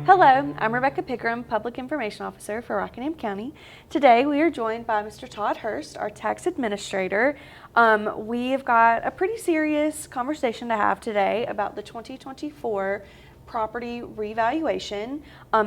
Hello, I'm Rebecca Pickram, Public Information Officer for Rockingham County. Today we are joined by Mr. Todd Hurst, our tax administrator. We've got a pretty serious conversation to have today about the 2024 property revaluation.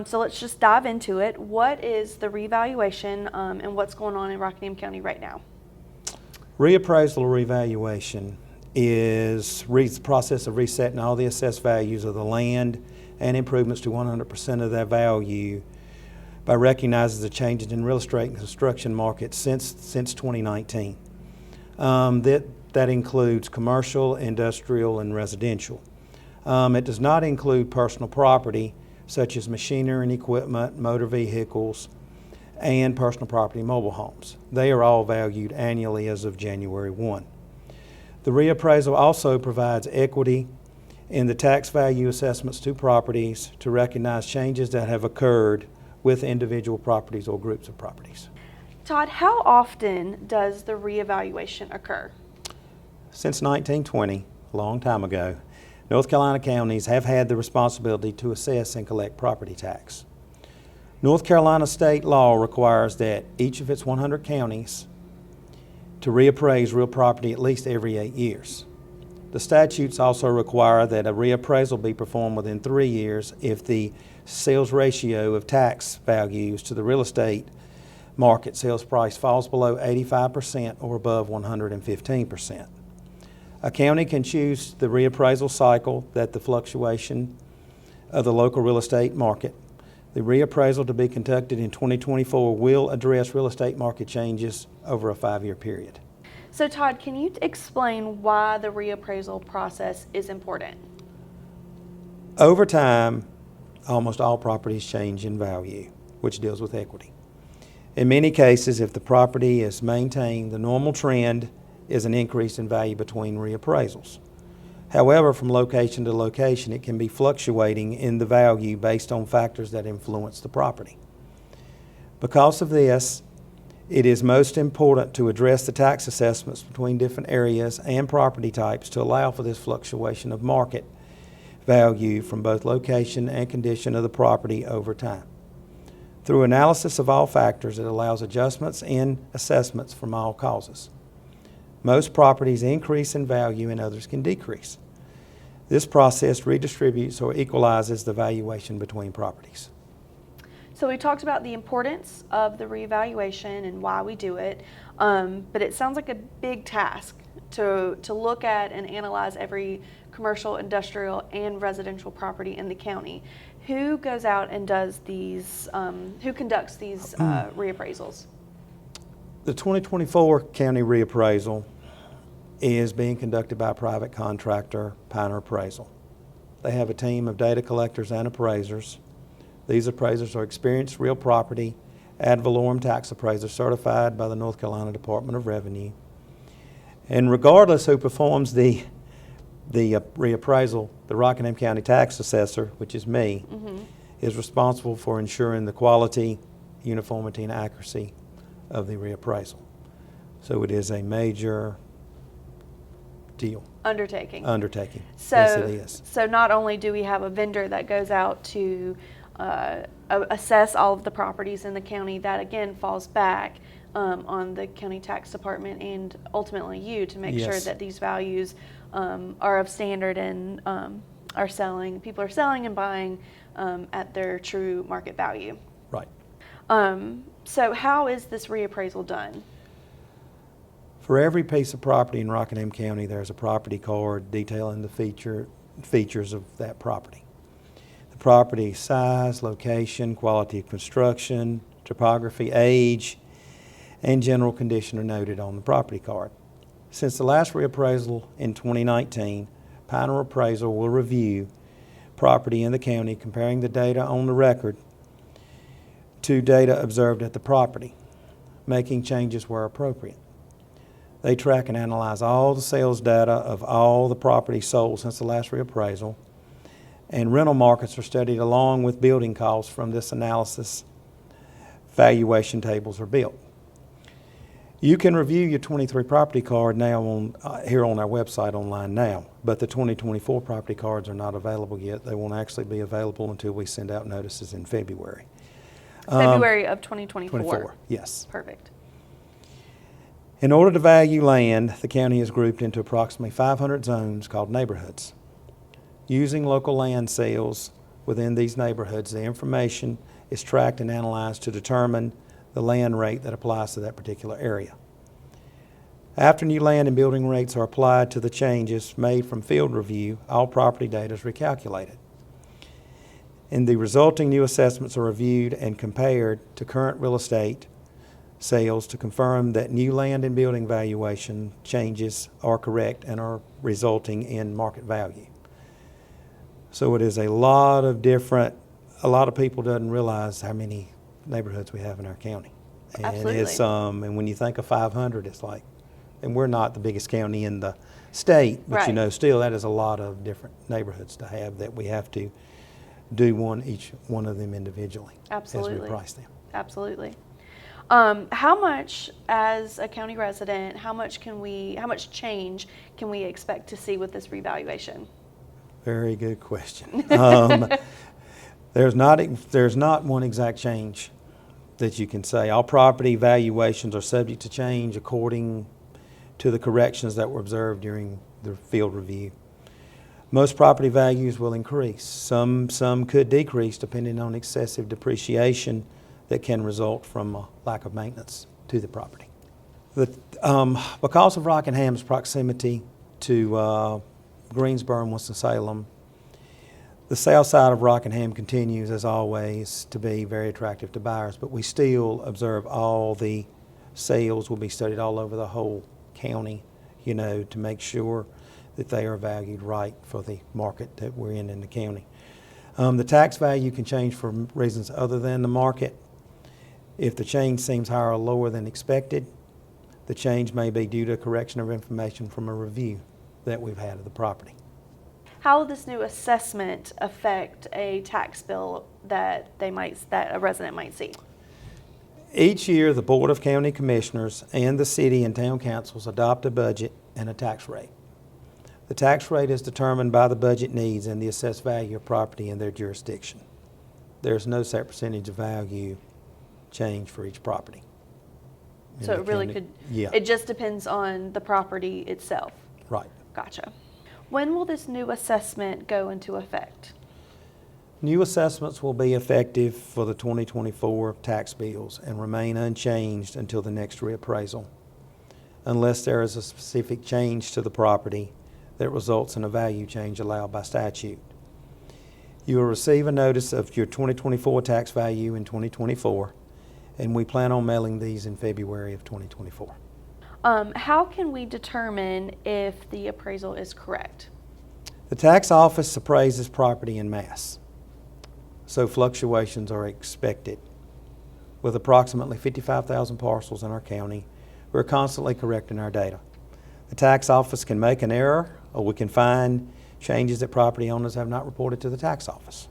So let's just dive into it. What is the revaluation and what's going on in Rockingham County right now? Reappraisal or revaluation is the process of resetting all the assessed values of the land and improvements to 100% of their value by recognizing the changes in real estate and construction markets since 2019. That includes commercial, industrial, and residential. It does not include personal property such as machinery and equipment, motor vehicles, and personal property mobile homes. They are all valued annually as of January 1. The reappraisal also provides equity in the tax value assessments to properties to recognize changes that have occurred with individual properties or groups of properties. Todd, how often does the reevaluation occur? Since 1920, a long time ago, North Carolina counties have had the responsibility to assess and collect property tax. North Carolina state law requires that each of its 100 counties to reappraise real property at least every 8 years. The statutes also require that a reappraisal be performed within 3 years if the sales ratio of tax values to the real estate market sales price falls below 85% or above 115%. A county can choose the reappraisal cycle that the fluctuation of the local real estate market. The reappraisal to be conducted in 2024 will address real estate market changes over a 5-year period. So Todd, can you explain why the reappraisal process is important? Over time, almost all properties change in value, which deals with equity. In many cases, if the property is maintained, the normal trend is an increase in value between reappraisals. However, from location to location, it can be fluctuating in the value based on factors that influence the property. Because of this, it is most important to address the tax assessments between different areas and property types to allow for this fluctuation of market value from both location and condition of the property over time. Through analysis of all factors, it allows adjustments in assessments from all causes. Most properties increase in value and others can decrease. This process redistributes or equalizes the valuation between properties. So we talked about the importance of the reevaluation and why we do it, but it sounds like a big task to look at and analyze every commercial, industrial, and residential property in the county. Who goes out and does these, who conducts these reappraisals? The 2024 county reappraisal is being conducted by a private contractor, Pioneer Appraisal. They have a team of data collectors and appraisers. These appraisers are experienced real property ad valorem tax appraisers certified by the North Carolina Department of Revenue. And regardless who performs the reappraisal, the Rockingham County tax assessor, which is me, is responsible for ensuring the quality, uniformity, and accuracy of the reappraisal. So it is a major deal. Undertaking. So, yes, it is. So not only do we have a vendor that goes out to assess all of the properties in the county, that again falls back on the county tax department and ultimately you to make sure that these values are of standard and people are selling and buying at their true market value. Right. So how is this reappraisal done? For every piece of property in Rockingham County, there's a property card detailing the features of that property. The property size, location, quality of construction, topography, age, and general condition are noted on the property card. Since the last reappraisal in 2019, Pioneer Appraisal will review property in the county, comparing the data on the record to data observed at the property, making changes where appropriate. They track and analyze all the sales data of all the properties sold since the last reappraisal, and rental markets are studied along with building costs. From this analysis, valuation tables are built. You can review your 23 property card now here on our website online now, but the 2024 property cards are not available yet. They won't actually be available until we send out notices in February. February of 2024. 24, yes. Perfect. In order to value land, the county is grouped into approximately 500 zones called neighborhoods. Using local land sales within these neighborhoods, the information is tracked and analyzed to determine the land rate that applies to that particular area. After new land and building rates are applied to the changes made from field review, all property data is recalculated. And the resulting new assessments are reviewed and compared to current real estate sales to confirm that new land and building valuation changes are correct and are resulting in market value. So it is a lot of people doesn't realize how many neighborhoods we have in our county. And Absolutely. it's and when you think of 500, it's like, and we're not the biggest county in the state, but you Right. know, still that is a lot of different neighborhoods to have that we have to do each one of them individually Absolutely. as we price them. Absolutely. How much, as a county resident, how much change can we expect to see with this revaluation? Very good question. There's not one exact change that you can say. All property valuations are subject to change according to the corrections that were observed during the field review. Most property values will increase. Some could decrease depending on excessive depreciation that can result from a lack of maintenance to the property. Because of Rockingham's proximity to Greensboro and Winston-Salem, the south side of Rockingham continues, as always, to be very attractive to buyers, but we still observe all the sales will be studied all over the whole county, you know, to make sure that they are valued right for the market that we're in the county. The tax value can change for reasons other than the market. If the change seems higher or lower than expected, the change may be due to a correction of information from a review that we've had of the property. How will this new assessment affect a tax bill that a resident might see? Each year, the Board of County Commissioners and the city and town councils adopt a budget and a tax rate. The tax rate is determined by the budget needs and the assessed value of property in their jurisdiction. There's no set percentage of value change for each property. So it really Yeah. it just depends on the property itself. Right. Gotcha. When will this new assessment go into effect? New assessments will be effective for the 2024 tax bills and remain unchanged until the next reappraisal, unless there is a specific change to the property that results in a value change allowed by statute. You will receive a notice of your 2024 tax value in 2024, and we plan on mailing these in February of 2024. How can we determine if the appraisal is correct? The tax office appraises property en masse, so fluctuations are expected. With approximately 55,000 parcels in our county, we're constantly correcting our data. The tax office can make an error, or we can find changes that property owners have not reported to the tax office.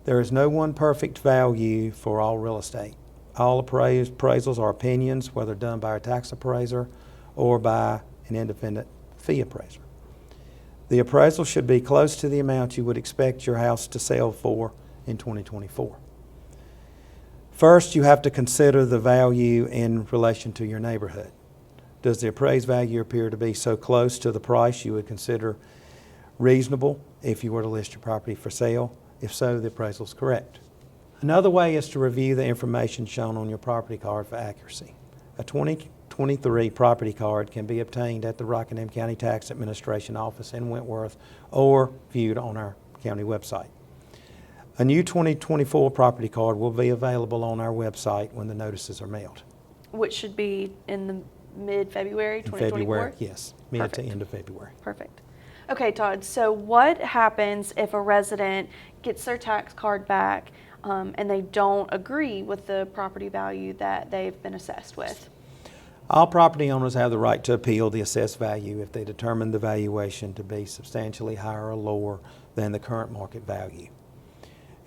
There is no one perfect value for all real estate. All appraisals are opinions, whether done by a tax appraiser or by an independent fee appraiser. The appraisal should be close to the amount you would expect your house to sell for in 2024. First, you have to consider the value in relation to your neighborhood. Does the appraised value appear to be so close to the price you would consider reasonable if you were to list your property for sale? If so, the appraisal is correct. Another way is to review the information shown on your property card for accuracy. A 2023 property card can be obtained at the Rockingham County Tax Administration Office in Wentworth or viewed on our county website. A new 2024 property card will be available on our website when the notices are mailed. Which should be in the mid-February In 2024? February, yes, mid to Perfect. end of February. Perfect. Okay, Todd, so what happens if a resident gets their tax card back and they don't agree with the property value that they've been assessed with? All property owners have the right to appeal the assessed value if they determine the valuation to be substantially higher or lower than the current market value.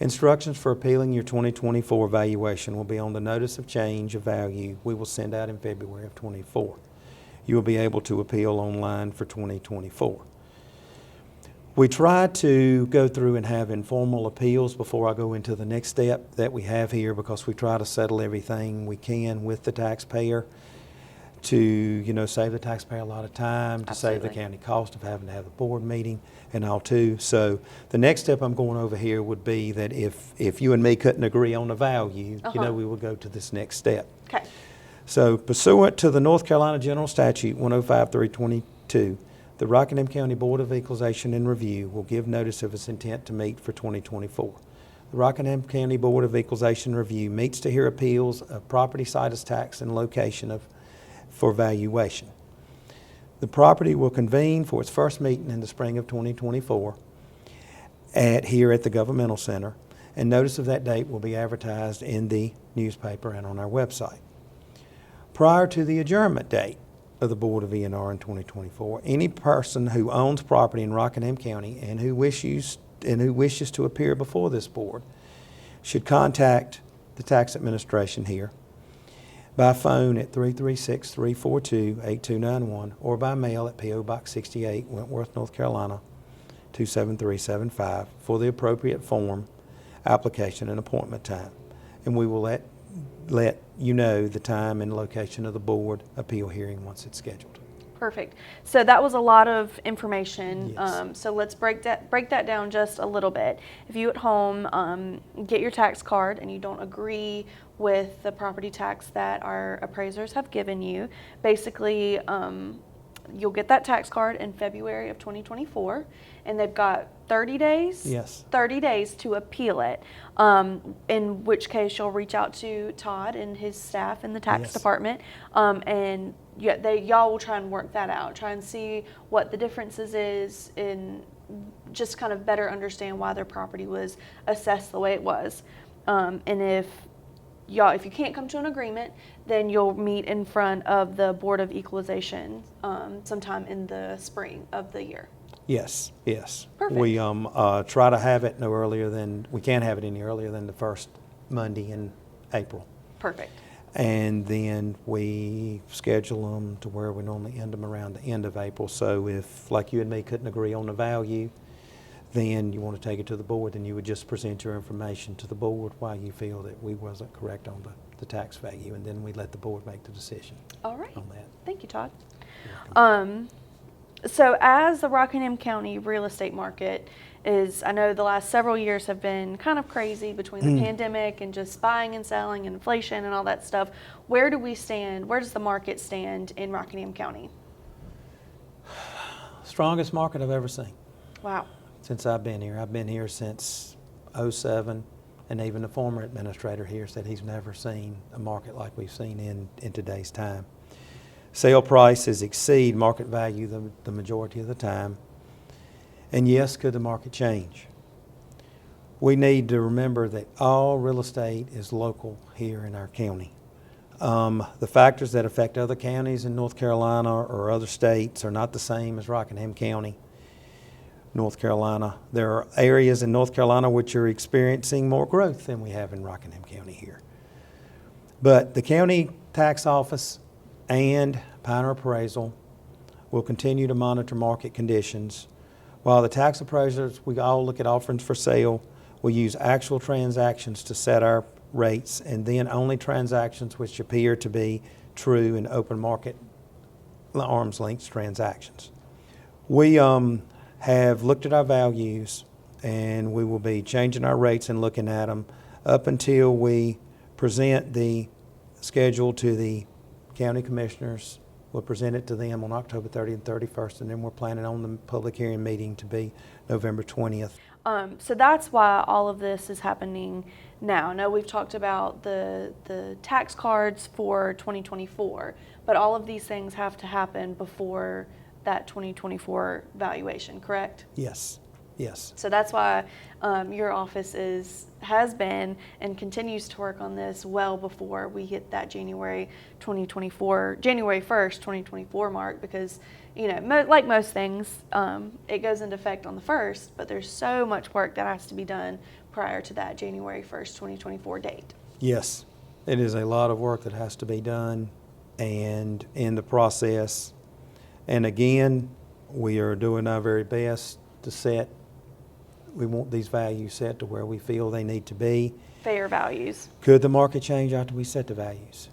Instructions for appealing your 2024 valuation will be on the notice of change of value we will send out in February of 24. You will be able to appeal online for 2024. We try to go through and have informal appeals before I go into the next step that we have here, because we try to settle everything we can with the taxpayer to, save the taxpayer a lot of time, to save the county cost of having to have the board meeting and all too. So the next step I'm going over here would be that if you and me couldn't agree on the value, we would go to this next step. Okay. So pursuant to the North Carolina General Statute 105-322, the Rockingham County Board of Equalization and Review will give notice of its intent to meet for 2024. The Rockingham County Board of Equalization and Review meets to hear appeals of property situs tax and location for valuation. The property will convene for its first meeting in the spring of 2024 here at the Governmental Center, and notice of that date will be advertised in the newspaper and on our website. Prior to the adjournment date of the Board of ENR in 2024, any person who owns property in Rockingham County and who wishes to appear before this board should contact the tax administration here by phone at 336-342-8291 or by mail at P.O. Box 68, Wentworth, North Carolina 27375 for the appropriate form, application, and appointment time. And we will let you know the time and location of the board appeal hearing once it's scheduled. Perfect. So that was a lot of information. Yes. So let's break that down just a little bit. If you at home get your tax card and you don't agree with the property tax that our appraisers have given you, basically you'll get that tax card in February of 2024, and they've got 30 days. Yes. 30 days to appeal it. In which case you'll reach out to Todd and his staff in the tax Yes. department, and y'all will try and work that out, try and see what the differences is, and just kind of better understand why their property was assessed the way it was. And if you can't come to an agreement, then you'll meet in front of the Board of Equalization sometime in the spring of the year. Yes. Perfect. We try to have it we can't have it any earlier than the first Monday in April. Perfect. And then we schedule them to where we normally end them around the end of April. So if, like you and me, couldn't agree on the value, then you want to take it to the board, then you would just present your information to the board why you feel that we wasn't correct on the tax value, and then we let the board make the decision. All right. On that. Thank you, Todd. So as the Rockingham County real estate market I know the last several years have been kind of crazy between the pandemic and just buying and selling and inflation and all that stuff. Where do we stand? Where does the market stand in Rockingham County? Strongest market I've ever seen. Wow. Since I've been here. I've been here since '07, and even the former administrator here said he's never seen a market like we've seen in today's time. Sale prices exceed market value the majority of the time. And yes, could the market change? We need to remember that all real estate is local here in our county. The factors that affect other counties in North Carolina or other states are not the same as Rockingham County, North Carolina. There are areas in North Carolina which are experiencing more growth than we have in Rockingham County here. But the county tax office and Pioneer Appraisal will continue to monitor market conditions, while the tax appraisers, we all look at offerings for sale. We use actual transactions to set our rates, and then only transactions which appear to be true in open market arm's length transactions. We have looked at our values, and we will be changing our rates and looking at them up until we present the schedule to the county commissioners. We'll present it to them on October 30th and 31st, and then we're planning on the public hearing meeting to be November 20th. So that's why all of this is happening now. I know we've talked about the tax cards for 2024, but all of these things have to happen before that 2024 valuation, correct? Yes. So that's why your office is has been and continues to work on this well before we hit that January 1st, 2024 mark, because, you know, like most things, it goes into effect on the 1st, but there's so much work that has to be done prior to that January 1st, 2024 date. Yes, it is a lot of work that has to be done, and in the process, and again, we are doing our very best to we want these values set to where we feel they need to be. Fair values. Could the market change after we set the values?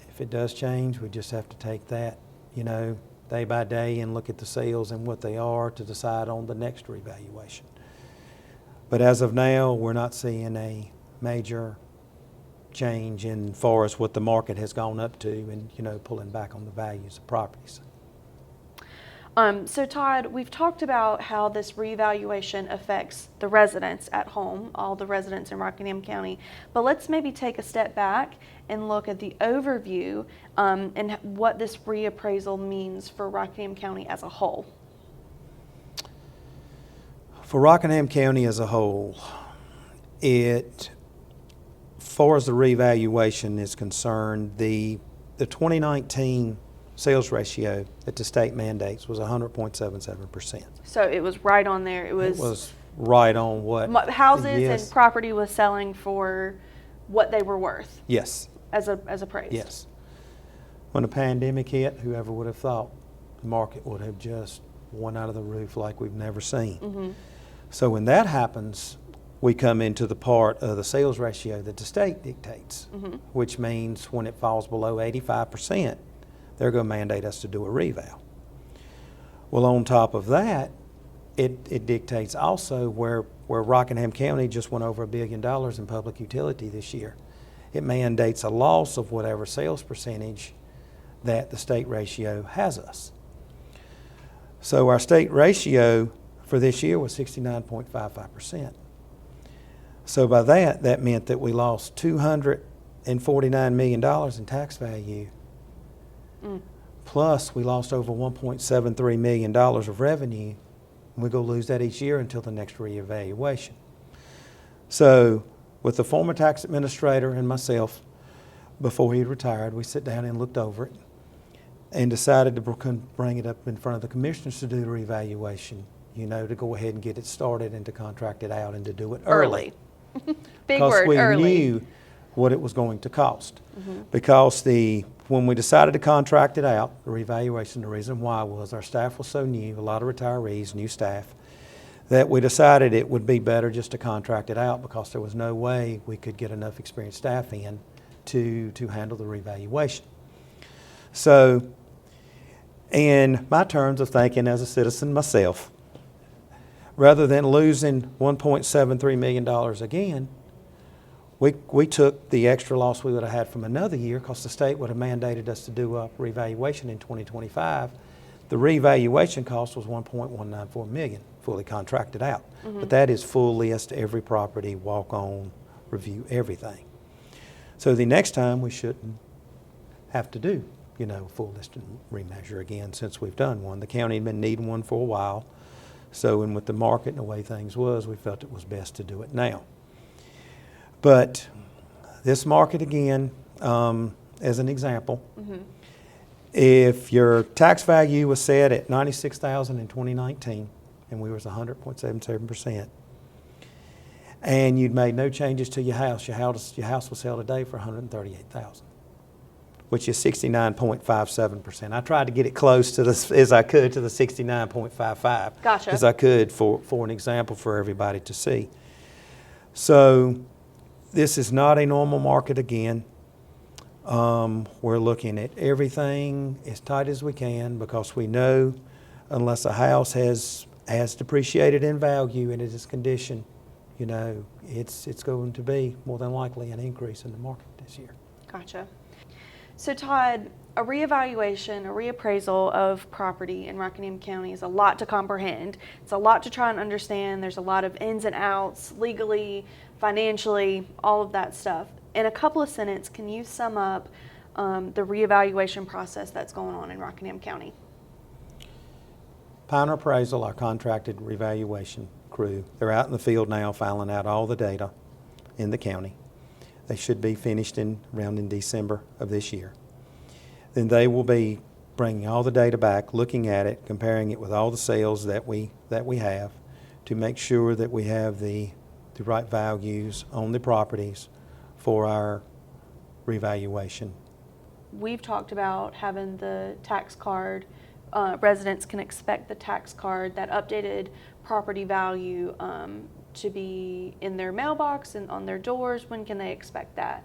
If it does change, we just have to take that, you know, day by day and look at the sales and what they are to decide on the next revaluation. But as of now, we're not seeing a major change in far as what the market has gone up to and, you know, pulling back on the values of properties. So Todd, we've talked about how this revaluation affects the residents at home, all the residents in Rockingham County, but let's maybe take a step back and look at the overview and what this reappraisal means for Rockingham County as a whole. For Rockingham County as a whole, as far as the revaluation is concerned, the 2019 sales ratio that the state mandates was 100.77%. So it was right on there. It was right on what houses yes. and property was selling for what they were worth. Yes. As appraised. Yes. When the pandemic hit, whoever would have thought the market would have just went out of the roof like we've never seen. Mm-hmm. So when that happens, we come into the part of the sales ratio that the state dictates, mm-hmm. which means when it falls below 85%, they're going to mandate us to do a reval. Well, on top of that, it dictates also where Rockingham County just went over $1 billion in public utility this year. It mandates a loss of whatever sales percentage that the state ratio has us. So our state ratio for this year was 69.55%. So by that meant that we lost $249 million in tax value. Plus, we lost over $1.73 million of revenue, and we're going to lose that each year until the next reevaluation. So, with the former tax administrator and myself, before he retired, we sat down and looked over it and decided to bring it up in front of the commissioners to do the reevaluation, you know, to go ahead and get it started and to contract it out and to do it early. Big word, we early. Knew what it was going to cost. Mm-hmm. Because when we decided to contract it out, the revaluation, the reason why was our staff was so new, a lot of retirees, new staff, that we decided it would be better just to contract it out because there was no way we could get enough experienced staff in to handle the revaluation. So, in my terms of thinking as a citizen myself, rather than losing $1.73 million again, we took the extra loss we would have had from another year because the state would have mandated us to do a revaluation in 2025. The revaluation cost was $1.194 million, fully contracted out. Mm-hmm. But that is full list, every property, walk on, review, everything. So the next time we shouldn't have to do, you know, full list and remeasure again since we've done one. The county had been needing one for a while. So, and with the market and the way things was, we felt it was best to do it now. But this market again, as an example, Mm-hmm. if your tax value was set at $96,000 in 2019, and we was 100.77%, and you'd made no changes to your house will sell today for $138,000, which is 69.57%. I tried to get it close to as I could to the 69.55. Gotcha. As I could for an example for everybody to see. So this is not a normal market again. We're looking at everything as tight as we can because we know unless a house has depreciated in value and it is condition, you know, it's going to be more than likely an increase in the market this year. Gotcha. So Todd, a reevaluation, a reappraisal of property in Rockingham County is a lot to comprehend. It's a lot to try and understand. There's a lot of ins and outs, legally, financially, all of that stuff. In a couple of sentences, can you sum up the reevaluation process that's going on in Rockingham County? Pioneer Appraisal, our contracted revaluation crew, they're out in the field now filing out all the data in the county. They should be finished around in December of this year. Then they will be bringing all the data back, looking at it, comparing it with all the sales that we have to make sure that we have the right values on the properties for our revaluation. We've talked about having the tax card. Residents can expect the tax card, that updated property value, to be in their mailbox and on their doors. When can they expect that?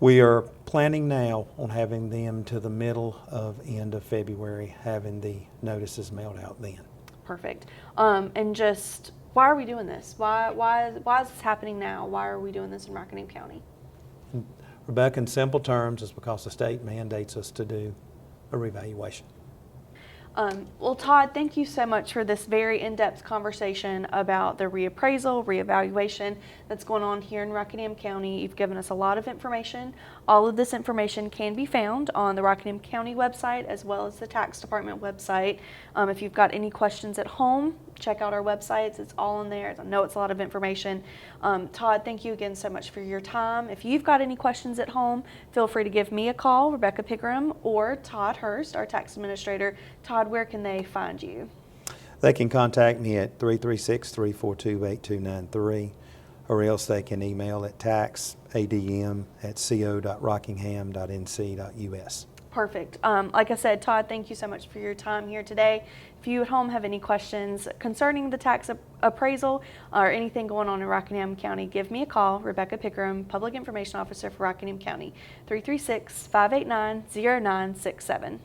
We are planning now on having them to the middle of end of February, having the notices mailed out then. Perfect. And just, why are we doing this? Why is this happening now? Why are we doing this in Rockingham County? Rebecca, in simple terms, it's because the state mandates us to do a revaluation. Well, Todd, thank you so much for this very in-depth conversation about the reappraisal, reevaluation that's going on here in Rockingham County. You've given us a lot of information. All of this information can be found on the Rockingham County website as well as the tax department website. If you've got any questions at home, check out our websites. It's all on there. I know it's a lot of information. Todd, thank you again so much for your time. If you've got any questions at home, feel free to give me a call, Rebecca Pigram, or Todd Hurst, our tax administrator. Todd, where can they find you? They can contact me at 336-342-8293, or else they can email at taxadm@co.rockingham.nc.us. Perfect. Like I said, Todd, thank you so much for your time here today. If you at home have any questions concerning the tax appraisal or anything going on in Rockingham County, give me a call, Rebecca Pickram, Public Information Officer for Rockingham County, 336-589-0967.